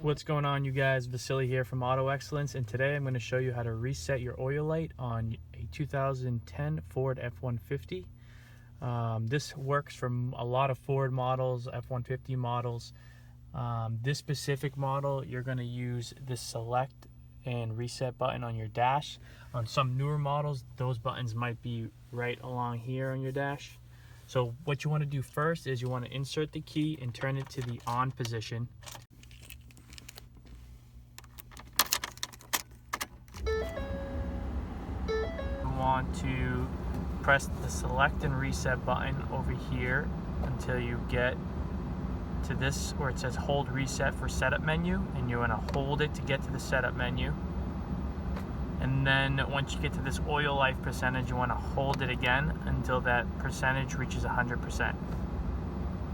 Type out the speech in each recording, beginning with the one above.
What's going on, you guys? Vasily here from Auto Excellence, and today I'm going to show you how to reset your oil light on a 2010 Ford F-150. This works from a lot of Ford models, F-150 models. This specific model, you're going to use the select and reset button on your dash. On some newer models, those buttons might be right along here on your dash. So what you want to do first is you want to insert the key and turn it to the on position. You want to press the select and reset button over here until you get to this where it says hold reset for setup menu, and you're going to hold it to get to the setup menu. And then once you get to this oil life percentage, you want to hold it again until that percentage reaches 100%.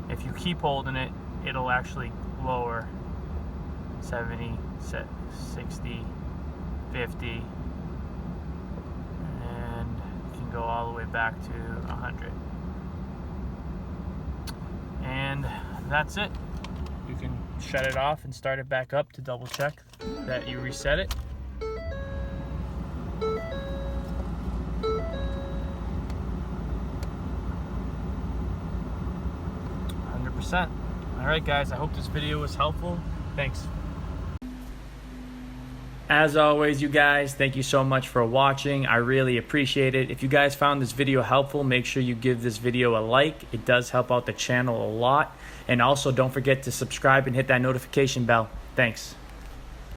If you keep holding it, it'll actually lower 70, 60, 50, and you can go all the way back to 100. And that's it. You can shut it off and start it back up to double check that you reset it. 100%. Alright guys, I hope this video was helpful. Thanks. As always, you guys, thank you so much for watching. I really appreciate it. If you guys found this video helpful, make sure you give this video a like. It does help out the channel a lot. And also don't forget to subscribe and hit that notification bell. Thanks.